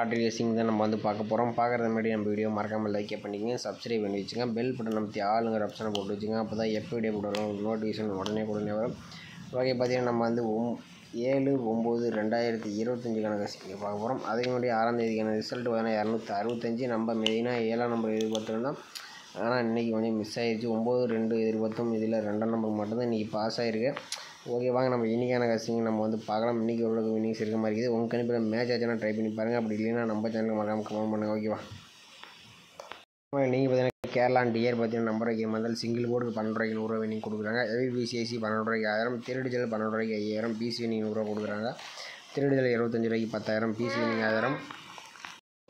Art racing தான் நம்ம வந்து பார்க்க போகிறோம். பார்க்குறது முன்னாடி நம்ம வீடியோ மறக்காமல் லைக் பண்ணிக்கங்க, சப்ஸ்கிரைப் பண்ணி வச்சுங்க, பெல் பட்டன் நமத்தி ஆளுங்கிற ஆப்ஷனை போட்டு வச்சுங்க. அப்போ தான் எப்போ வீடியோ போடுறோம் நோட்டிஃபிகேஷன் உடனே வரும். ஓகே, பார்த்தீங்கன்னா நம்ம வந்து 7/9/2025 கணக்கு பார்க்க போகிறோம். அதுக்கு முன்னாடி 6ஆம் தேதிக்கான ரிசல்ட் பார்த்தீங்கன்னா 265. நம்ம மெயினாக 7ஆம் நம்பர் எதிர்பார்த்துருந்தோம், ஆனால் இன்றைக்கி கொஞ்சம் மிஸ் ஆகிடுச்சு. 9/2 எதிர்பார்த்தோம், இதில் 2ஆம் நம்பர் மட்டும்தான் இன்றைக்கி பாஸ் ஆகிருக்கு. ஓகே, வாங்க நம்ம இன்றைக்கான கசிங்க நம்ம வந்து பார்க்கலாம். இன்றைக்கி எவ்வளோ வினிங்ஸ் இருக்க மாதிரி இருக்குது. உங்கள் கணிப்பில் மேட்ச் ஆச்சுன்னா ட்ரை பண்ணி பாருங்கள், அப்படி இல்லைன்னா நம்ம சேனலுக்கு மறக்காமல் கமெண்ட் பண்ணுங்கள். ஓகேவா, நீங்கள் பார்த்தீங்கன்னா கேரளா டியர் பார்த்தீங்கன்னா நம்பர் வைக்கிற மாதிரி சிங்கிள் போர்டுக்கு 12 ரூபாய்க்கு 100 ரூபா வினிங் கொடுக்குறாங்க. எல்பிசிஐசி 12 ரூபாய்க்கு 1000, திருடிஜல் 12 ரூபாய்க்கு 5000, பிசி வினிங் 100 ரூபா கொடுக்குறாங்க. திருடிஜல் 75 ரூபாய்க்கு 10,000, பிசி வினிங் 1000,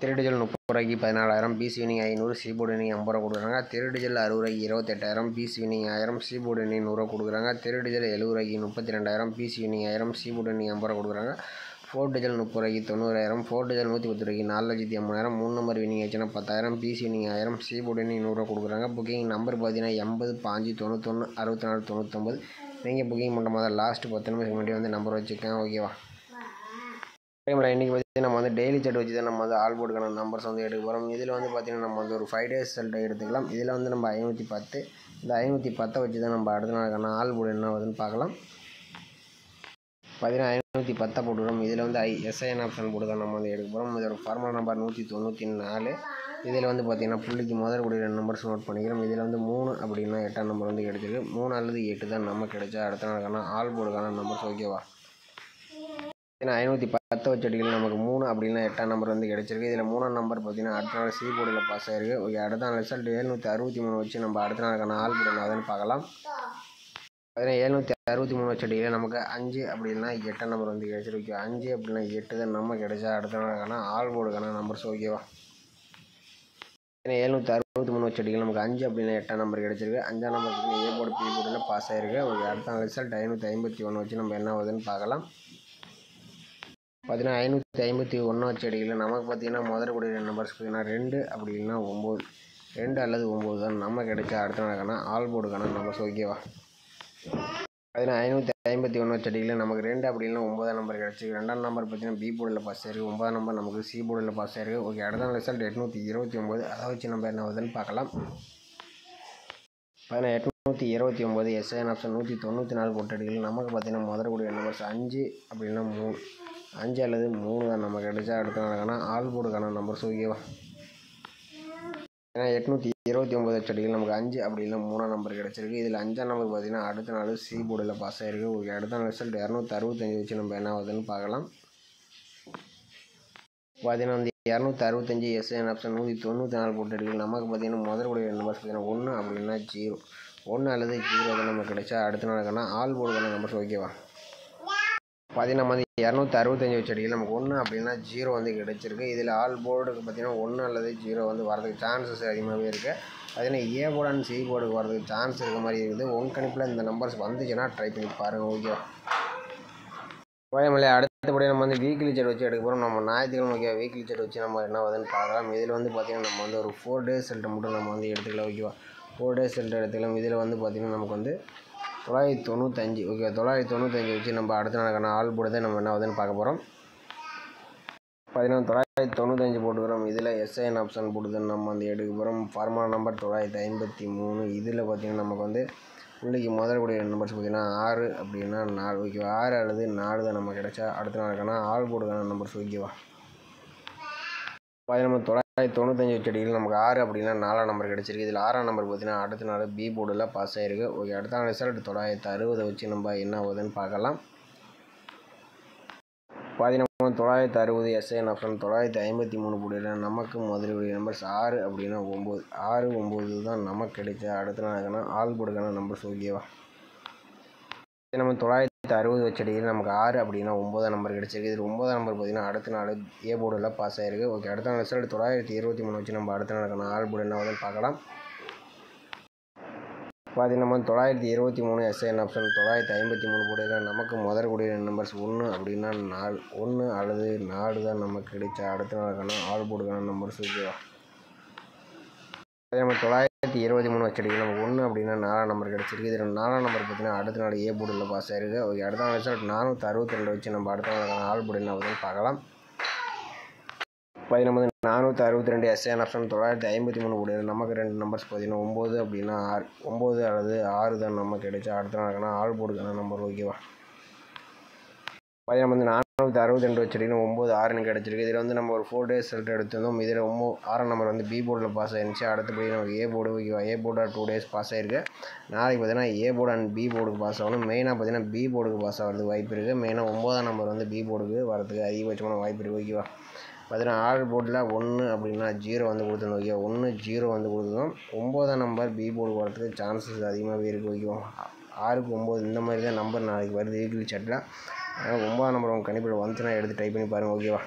திருடிஜல் 30 ரூபாய்க்கு 14,000, பிசி வினிங் 500, சீபோர்டு வினிங் 50 ரூபா கொடுக்குறாங்க. திருடிஜல் 60 ரூபாய்க்கு 28,000, பிசி வினிங் 1000, சீபோர்டு வினிங் 100 ரூபா கொடுக்குறாங்க. திருடிஜல் 70 ரூபாய்க்கு 32,000, பிசி வினிங் 1000, சீபோர்டு வினிங் 50 ரூபா கொடுக்குறாங்க. 4 டிஜல் 30 ரூபாய்க்கு 90,000, 4 டிஜல் 110 ரூபாய்க்கு 4,50,000, 3 நம்பர் வினிங் ஆச்சுன்னா 10,000, பிசி வினிங் 1000, சீபோர்டு வினிங் 100 ரூபா கொடுக்குறாங்க. புக்கிங் நம்பர் பார்த்தீங்கன்னா 80 5 91 64 99. நீங்கள் புக்கிங் பண்ணுற மாதிரி லாஸ்ட் 10 நிமிஷம் முன்னாடி வந்து நம்பர் வச்சுக்கேன். ஓகேவா, இன்றைக்கி பார்த்தீங்கன்னா நம்ம வந்து டெய்லி செட் வச்சு தான் நம்ம வந்து ஆல் போர்டுக்கான நம்பர்ஸ் வந்து எடுக்க போகிறோம். இதில் வந்து பார்த்திங்கன்னா நம்ம வந்து ஒரு 5 days ரிசல்ட்டை எடுத்துக்கலாம். இதில் வந்து நம்ம 510, இந்த 510 வச்சு தான் நம்ம அடுத்த நாளுக்கான ஆல் போர்டு என்ன ஆகுதுன்னு பார்க்கலாம். பார்த்தீங்கன்னா 510 போட்டுக்கிறோம். இதில் வந்து எஸ்ஐஎன் ஆப்ஷன் போட்டு தான் நம்ம வந்து எடுக்க போகிறோம். இதோட ஃபார்முலா நம்பர் 194. இதில் வந்து பார்த்திங்கன்னா புள்ளிக்கு முதல் கூடிய 2 நம்பர்ஸ் நோட் பண்ணிக்கிறோம். இதில் வந்து 3 அப்படின்னா 8ஆம் நம்பர் வந்து கிடைச்சிருக்கு. 3 அல்லது 8 தான் நம்ம கிடைச்சா அடுத்த நாளுக்கான ஆல் போர்டுக்கான நம்பர்ஸ். ஓகேவா, ஏன்னா 510 வச்சு அடிக்கல, நமக்கு 3 அப்படின்னா 8ஆம் நம்பர் வந்து கிடைச்சிருக்கு. இதில் 3ஆம் நம்பர் பார்த்தீங்கன்னா அடுத்த நாள் சி போர்டில் பாஸ் ஆகிருக்கு. ஓகே, அடுத்த நாள் ரிசல்ட் 763 வச்சு நம்ம அடுத்த நாளுக்கான ஆல் போர்டு அதுன்னு பார்க்கலாம். பார்த்தீங்கன்னா 763 வச்சு அடிக்கல, நமக்கு 5 அப்படின்னா 8ஆம் நம்பர் வந்து கிடைச்சிருக்கு. 5 அப்படின்னா 8 தான் நம்ம கிடைச்சா அடுத்த நாளுக்கான ஆல் போர்டுக்கான நம்பர்ஸ். ஓகேவா, ஏன்னா 763 வச்சு அடிக்கல, நமக்கு 5 அப்படின்னா 8ஆம் நம்பர் கிடைச்சிருக்கு. 5ஆம் நம்பர் பார்த்தீங்கன்னா ஏ போர்டு பி போர்டில் பாஸ் ஆகிருக்கு. ஓகே, அடுத்த நாள் ரிசல்ட் 551 வச்சு நம்ம என்ன ஆகுதுன்னு பார்க்கலாம். பார்த்தீங்கன்னா 551 வச்சு அடிக்கல, நமக்கு பார்த்தீங்கன்னா முதல் கூடிய நம்பர்ஸ் பார்த்தீங்கன்னா 2 அப்படி இல்லைன்னா 9, 2 அல்லது 9 தான் நம்ம கிடைச்சா அடுத்த நாளுக்கான ஆல் போர்டுக்கான நம்பர்ஸ். ஓகேவா, பார்த்தீங்கன்னா 551 வச்சு அடிக்கல, நமக்கு 2 அப்படி இல்லைன்னா 9ஆம் நம்பர் கிடச்சிருக்கு. 2ஆம் நம்பர் பார்த்தீங்கன்னா பி போர்டில் பாஸ் ஆயிருக்கு. 9ஆம் நம்பர் நமக்கு சி போர்டில் பாஸ் ஆயிருக்கு. ஓகே, அடுத்த நாள் ரிசல்ட் 829. அதை வச்சு நம்ம என்ன ஆகுதுன்னு பார்க்கலாம். பார்த்தீங்கன்னா 829 எஸ்ஐஎன் ஆப்ஷன் 194 போட்டு அடிக்கல, நமக்கு பார்த்தீங்கன்னா முதல் கூடிய நம்பர்ஸ் 5 அப்படின்னா 3, 5 அல்லது 3 தான் நம்ம கிடைச்சா அடுத்த நாளுக்கான ஆல் போர்டுக்கான நம்பர்ஸ். ஓகேவா, ஏன்னா 829 வச்சு அடிக்கல, நமக்கு 5 அப்படி இல்லை 3ஆம் நம்பர் கிடச்சிருக்கு. இதில் 5ஆம் நம்பர் பார்த்தீங்கன்னா அடுத்த நாள் சி போர்டில் பாஸ் ஆகிருக்கு. ஓகே, அடுத்த நாள் ரிசல்ட் 265 வச்சு நம்ம என்ன ஆகுதுன்னு பார்க்கலாம். பார்த்தீங்கன்னா வந்து 265 எஸ்ஐஎன் ஆப்ஷன் 194 போட்டு அடிக்கல, நமக்கு பார்த்தீங்கன்னா முதல் கூடிய நம்பர்ஸ் பார்த்தீங்கன்னா 1 அப்படின்னா 0, 1 அல்லது 0 தான் நம்ம கிடைச்சா அடுத்த நாளுக்கான ஆல் போர்டுக்கான நம்பர்ஸ். ஓகேவா, பார்த்தீங்கன்னா நம்ம வந்து 265 வச்சு அடிக்கல, நமக்கு 1 அப்படின்னா 0 வந்து கிடைச்சிருக்கு. இதில் ஆல் போர்டுக்கு பார்த்தீங்கன்னா 1 அல்லது 0 வந்து வரதுக்கு சான்சஸ் அதிகமாகவே இருக்குது. பார்த்தீங்கன்னா ஏ போர்டு அண்ட் சி போர்டுக்கு வரதுக்கு சான்ஸ் இருக்க மாதிரி இருக்குது. உங்கள் கணிப்பில் இந்த நம்பர்ஸ் வந்துச்சுன்னா ட்ரை பண்ணி பாருங்கள். ஓகேவா, ஓகே, அடுத்தபடியாக நம்ம வந்து வீக்லி செட் வச்சு எடுக்க போகிறோம். நம்ம ஞாயிற்றுக்கிழமை ஓகே வீக்லி செட் வச்சு நம்ம என்ன ஆகுதுன்னு பார்க்கலாம். இதில் வந்து பார்த்திங்கன்னா நம்ம வந்து ஒரு 4 days ரிசல்ட்டை மட்டும் நம்ம வந்து எடுத்துக்கலாம். ஓகேவா, 4 days ரிசல்ட் எடுத்துக்கலாம். இதில் வந்து பார்த்திங்கன்னா நமக்கு வந்து 995. ஓகே, 995 வச்சு நம்ம அடுத்த நாளுக்கான ஆல் போர்டு தான் நம்ம என்ன ஆகுதுன்னு பார்க்க போகிறோம். பார்த்தீங்கன்னா 995 போட்டுக்கிறோம். இதில் எஸ்ஐஎன் ஆப்ஷன் போட்டு தான் நம்ம வந்து எடுக்க போகிறோம். Formula number 953. இதில் பார்த்திங்கன்னா நமக்கு வந்து புள்ளிக்கு முதல் கூடிய நம்பர்ஸ் பார்த்திங்கன்னா 6 அப்படின்னா 4. ஓகேவா, 6 அல்லது 4 தான் நம்ம கிடைச்சா அடுத்த நாளுக்கான ஆல் போர்டுக்கான நம்பர்ஸ். ஓகேவா, நம்ம 995 வச்சு அடிக்கல, நமக்கு 6 அப்படின்னா 4ஆம் நம்பர் கிடச்சிருக்கு. இதில் 6ஆம் நம்பர் பார்த்தீங்கன்னா அடுத்த நாள் பி போர்டில் பாஸ் ஆகிருக்கு. ஓகே, அடுத்த நாள் ரிசல்ட் 960 வச்சு நம்ம என்ன ஆகுதுன்னு பார்க்கலாம். பார்த்தீங்கன்னா 960 எஸ்ஐஎன் ஆப்ஷன் 953 போடல, நமக்கு முதலுடைய நம்பர்ஸ் 6 அப்படின்னா 9, 6 9 தான் நமக்கு கிடைச்ச அடுத்த நாளுக்கான ஆல் போர்டுக்கான நம்பர்ஸ். ஓகேவா, நம்ம 960 வச்சு அடிக்கல, நமக்கு 6 அப்படின்னா 9ஆம் நம்பர் கிடச்சிருக்கு. இதில் 9ஆம் நம்பர் பார்த்தீங்கன்னா அடுத்த நாள் ஏ போர்டில் பாஸ் ஆகிருக்கு. ஓகே, அடுத்த நாள் ரிசல்ட் 923 வச்சு நம்ம அடுத்த நாளுக்கான ஆல் போர்டு என்ன ஆகுதுன்னு பார்க்கலாம். பார்த்தீங்கன்னா நம்ம 923 எஸ்ஐஎன் ஆப்ஷன் 953 போர்டில் நமக்கு முதல் கூடிய நம்பர்ஸ் 1 அப்படின்னா 4, 1 அல்லது 4 தான் நமக்கு கிடைச்ச அடுத்த நாளுக்கான ஆல் போர்டுக்கான நம்பர்ஸ். ஓகேவா, நம்ம 923 வச்சு அடிக்கல, நமக்கு 1 அப்படின்னா 4ஆம் நம்பர் கிடச்சிருக்கு. இதில் 4ஆம் நம்பர் பார்த்தீங்கன்னா அடுத்த நாள் ஏ போர்டில் பாஸ் ஆகிருக்கு. ஓகே, அடுத்த நாள் ரிசல்ட் 462 வச்சு நம்ம அடுத்த நாளுக்கான ஆல் போர்டு என்ன ஆகுதுன்னு பார்க்கலாம். பதினொன்று 462 எஸ்ஏஎன் ஆப்ஷன் 953 கூடியது. நமக்கு 2 நம்பர்ஸ் பார்த்தீங்கன்னா 9 அப்படின்னா 9 அல்லது 6 தான் நமக்கு கிடைச்சா. அடுத்த நாளுக்கான ஆள் போர்டுக்கான நம்பர் ஓகேவா. 11 462 வச்சுருக்கீங்க 9 6ன்னு கிடச்சிருக்கு. இதில் வந்து நம்ம ஒரு 4 days ரிசல்ட் எடுத்திருந்தோம். இதில் 6 நம்பர் வந்து பி போர்டில் பாஸ் ஆயிருந்துச்சு. அடுத்தபடி நமக்கு ஏ போர்டு ஓகேவா. ஏ போர்டு 2 days பாஸ் ஆயிருக்கு. நாளைக்கு பார்த்தீங்கன்னா ஏ போர்டு அண்ட் பி போர்டுக்கு பாஸ் ஆகணும். மெயினாக பார்த்தீங்கன்னா பி போர்டுக்கு பாஸ் ஆகிறதுக்கு வாய்ப்பு இருக்குது. மெயினாக 9ஆம் நம்பர் வந்து பி போர்டுக்கு வரதுக்கு அதிகபட்சமான வாய்ப்பு இருக்குது ஓகேவா. பார்த்தீங்கன்னா ஆள் போர்டில் 1 அப்படின்னா 0 வந்து கொடுத்துருந்தோம் ஓகேவா. 1 0 வந்து கொடுத்துருந்தோம். 9ஆம் நம்பர் பி போர்டுக்கு வரதுக்கு சான்சஸ் அதிகமாகவே இருக்குது ஓகேவா. 6க்கு 9 இந்த மாதிரி தான் நம்பர் நாளைக்கு வருது வீக்லி சாட்டில். அதனால் 9ஆம் நம்பர் உங்கள் கணிப்பில் வந்துச்சுன்னா எடுத்து ட்ரை பண்ணி பாருங்கள் ஓகேவா.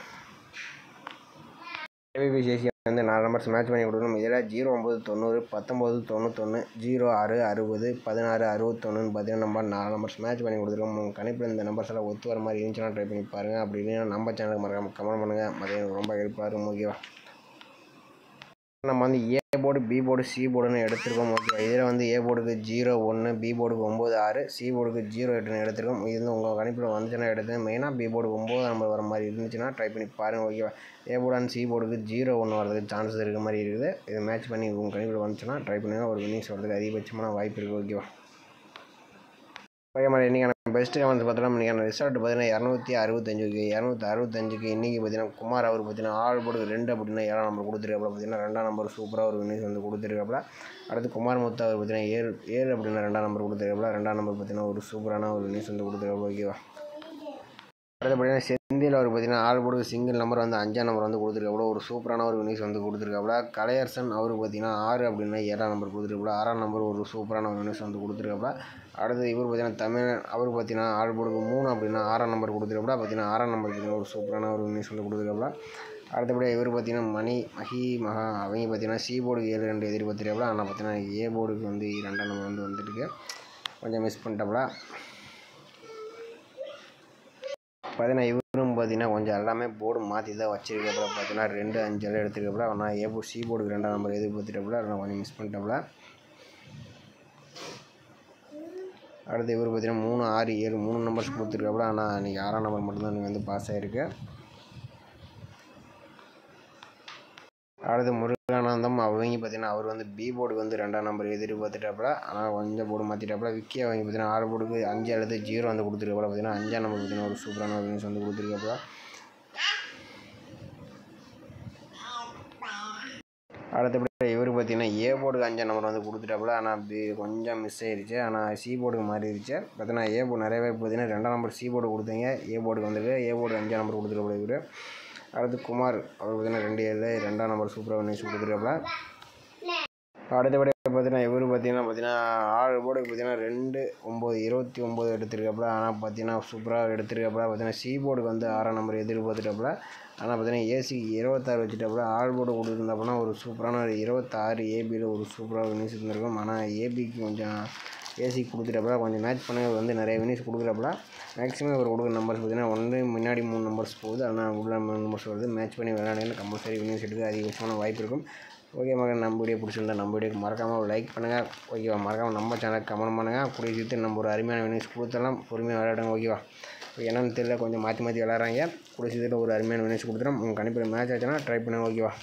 ஏபிபிசிஎஸ்சி வந்து 4 நம்பர்ஸ் மேட்ச் பண்ணி கொடுக்கணும். இதில் 09 90 19 91 06 60 16 61 பார்த்தீங்கன்னா நம்பர் 4 நம்பர்ஸ் மேட்ச் பண்ணி கொடுத்துருக்கோம். உங்கள் கணிப்பில் இந்த நம்பர்ஸ் எல்லாம் ஒத்து வர மாதிரி இருந்துச்சுன்னா ட்ரை பண்ணி பாருங்கள். அப்படி இல்லைன்னா நம்ம சேனலுக்கு மறக்காமல் கமெண்ட் பண்ணுங்கள். மதியம் ரொம்ப ஹெல்ப்பாக இருக்கும் ஓகேவா. நம்ம வந்து A board B board C போர்டுன்னு எடுத்துருக்கோம் ஓகேவா. இதில் வந்து ஏ போர்டுக்கு 01 பி போர்டுக்கு 96 சி போர்டுக்கு 08ன்னு எடுத்துருக்கோம். இது வந்து உங்கள் கணிப்பில் வந்துச்சுன்னா எடுத்து மெயினாக பி போர்டு 9 நம்பர் வர மாதிரி இருந்துச்சுன்னா ட்ரை பண்ணி பாருங்கள் ஓகேவா. ஏ போர்டு அண்ட் சி போர்டுக்கு 01 வரதுக்கு சான்சஸ் இருக்க மாதிரி இருக்குது. இதை மேட்ச் பண்ணி உங்கள் கணிப்பில் வந்துச்சுன்னா ட்ரை பண்ணுங்கள். ஒரு வின்னிங்ஸ் வரதுக்கு அதிகபட்சமான வாய்ப்பு இருக்குது ஓகேவா. ஓகே மாதிரி இன்றைக்கான பெஸ்ட்டு கமெண்ட்ஸ் பார்த்தோம்னா இன்றைக்கான ரிசல்ட் பார்த்தீங்கன்னா 265 265க்கு இன்றைக்கி பார்த்தீங்கன்னா குமார் அவர் பார்த்தீங்கன்னா ஆள் போர்டுக்கு 2 அப்படின்னா 7ஆம் நம்பர் கொடுத்துருக்காப்புல. பார்த்தீங்கன்னா 2ஆம் நம்பர் சூப்பராக ஒரு வின்னிங்ஸ் வந்து கொடுத்துருக்காப்புல. அடுத்து குமார் முத்து அவர் பார்த்தீங்கன்னா 7 அப்படின்னா 2ஆம் நம்பர் கொடுத்துருக்காப்புல. 2ஆம் நம்பர் பார்த்தீங்கன்னா ஒரு சூப்பரான ஒரு வின்னிங்ஸ் வந்து கொடுத்துருக்காப்புல ஓகேவா. அடுத்து பார்த்தீங்கன்னா செந்தில் அவர் பார்த்தீங்கன்னா ஆள் போர்டுக்கு சிங்கிள் நம்பர் வந்து 5ஆம் நம்பர் வந்து கொடுத்துருக்காப்புல. ஒரு சூப்பரான ஒரு வின்னிங்ஸ் வந்து கொடுத்துருக்காப்புல. கலையரசன் அவருக்கு பார்த்தீங்கன்னா 6 அப்படின்னா 7ஆம் நம்பர் கொடுத்துருக்காப்புல. 6ஆம் நம்பர் ஒரு சூப்பரான ஒரு வின்னிங்ஸ் வந்து கொடுத்துருக்காப்புல. அடுத்து இவர் பார்த்தீங்கன்னா தமிழ் அவருக்கு பார்த்தீங்கன்னா ஆள் போர்டுக்கு 3 அப்படின்னா 6ஆம் நம்பர் கொடுத்துருக்காப்புல. பார்த்தீங்கன்னா 6ஆம் நம்பர் பார்த்தீங்கன்னா ஒரு சூப்பரான ஒரு வின்னிங்ஸ் வந்து கொடுத்துருக்காப்புல. அடுத்தபடியாக இவர் பார்த்தீங்கன்னா மகா அவங்க பார்த்தீங்கன்னா சி போர்டுக்கு 7-2 எதிர்பார்த்துருக்காப்புல. ஆனால் பார்த்தீங்கன்னா ஏ போர்டுக்கு வந்து 2ஆம் நம்பர் வந்து வந்துருக்கு. கொஞ்சம் மிஸ் பண்ணிட்டாப்புல. பார்த்தீங்கன்னா இவரும் பார்த்தீங்கன்னா கொஞ்சம் எல்லாமே போர்டு மாற்றி தான் வச்சிருக்காப்புல. பார்த்தீங்கன்னா 2 5 எல்லாம் எடுத்துருக்காப்புல. ஆனால் சி போர்டுக்கு 2ஆம் நம்பர் எதிர்பார்த்துட்டாப்புல. அதனால் கொஞ்சம் மிஸ் பண்ணிட்டாப்புல. அடுத்து இவர் பார்த்தீங்கன்னா 3 6 7 3 நம்பர்ஸ் கொடுத்துருக்காப்புல. ஆனால் இன்றைக்கி 6ஆம் நம்பர் மட்டும்தான் வந்து பாஸ் ஆகிருக்கு. அடுத்து முருகானந்தம் அவங்க பார்த்தீங்கன்னா அவர் வந்து பி போர்டுக்கு வந்து 2ஆம் நம்பர் எதிர்பார்த்துட்டாப்புல. ஆனால் கொஞ்சம் போர்டு மாற்றிட்டாப்புல. விக்கி அவங்க பார்த்தீங்கன்னா ஆள் போர்டுக்கு 5 அல்லது 0 வந்து கொடுத்துருக்காப்புல. பார்த்தீங்கன்னா 5ஆம் நம்பர் பார்த்தீங்கன்னா ஒரு சூப்பரான ஒரு நியூஸ் வந்து கொடுத்துருக்காப்புல. அடுத்தபடி இவர் பார்த்தீங்கன்னா ஏ போர்டுக்கு 5ஆம் நம்பர் வந்து கொடுத்துட்டாப்புல. ஆனால் கொஞ்சம் மிஸ் ஆயிடுச்சு. ஆனால் சி போர்டுக்கு மாறிடுச்சு. பார்த்தீங்கன்னா ஏ போர்டு நிறைய பேர் பார்த்தீங்கன்னா 2ஆம் நம்பர் சி போர்டு கொடுத்தீங்க. ஏ போர்டுக்கு வந்துருக்கு. ஏ போர்டு 5ஆம் நம்பர் கொடுத்துருக்காப்புல இவர். அடுத்து குமார் அவர் பார்த்தீங்கன்னா 2 7 2ஆம் நம்பர் சூப்பராக நியூஸ் கொடுத்துருக்காப்புல. அடுத்தபடி பார்த்தீங்கன்னா இவர் பார்த்தீங்கன்னா ஆள் போர்டுக்கு பார்த்தீங்கன்னா 2 9 29 எடுத்துருக்காப்புல. ஆனால் பார்த்தீங்கன்னா சூப்பராக எடுத்துருக்காப்புல. பார்த்தீங்கன்னா சி போர்டுக்கு வந்து 6ஆம் நம்பர் எதிர்பார்த்துட்டாப்புல. ஆனால் பார்த்தீங்கன்னா ஏசிக்கு 26 வச்சுட்டாப்புல. ஆள் போர்டு கொடுத்துருந்தாப்புனா ஒரு சூப்பரான ஒரு 26 ஏபியில் ஒரு சூப்பராக வினிஸ் இருந்திருக்கும். ஆனால் ஏபிக்கு கொஞ்சம் ஏசிக்கு கொடுத்துட்டாப்புல. கொஞ்சம் மேட்ச் பண்ண வந்து நிறைய வினிஸ் கொடுக்குறாப்புல. மேக்ஸிமம் இவர் கொடுக்குற நம்பர்ஸ் பார்த்தீங்கன்னா ஒன்று முன்னாடி 3 நம்பர்ஸ் போகுது. ஆனால் உள்ள 3 நம்பர்ஸ் வருது. மேட்ச் பண்ணி விளையாடுன்னு கம்பல்சரி வினிஸ் எடுக்க அதிகபட்சமான வாய்ப்பு இருக்கும். ஓகே மகன், நம்ம வீடியோ பிடிச்சிருந்தா நம்ம வீடியோக்கு மறக்காமல் லைக் பண்ணுங்கள் ஓகேவா. மறக்காமல் நம்ம சேனலுக்கு கமெண்ட் பண்ணுங்கள். கூடிய சீக்கிரம் நம்ம ஒரு அருமையான வினிஸ் கொடுத்தலாம். பொறுமையாக விளையாடுங்க ஓகேவா. என்னன்னு தெரியல, கொஞ்சம் மாற்றி விளையாடுறாங்க. கூடிய சீக்கிரம் ஒரு அருமையான வினிஸ் கொடுத்துறோம். உங்கள் கணிப்பில் மேட்ச் ஆச்சுன்னா ட்ரை பண்ணுங்கள் ஓகேவா.